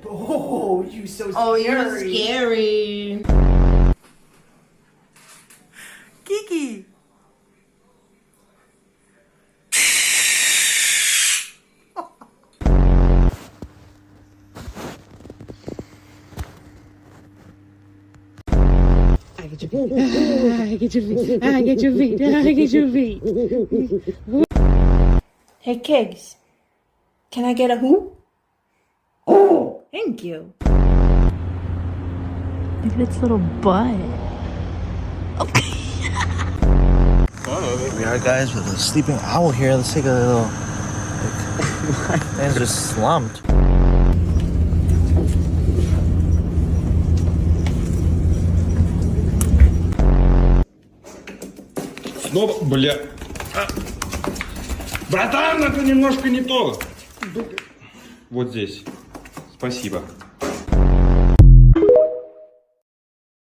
Oh, you so scary. Oh, you're scary. Kiki. I get your feet. I get your feet. I get your feet. I get your feet. Hey, Kigs. Can I get a who? Oh, thank you. Look at its little butt. We are guys with a sleeping owl here. Let's take a little. Man's just slumped. Снова, бля. Братан, это немножко не то. Вот здесь. Спасибо.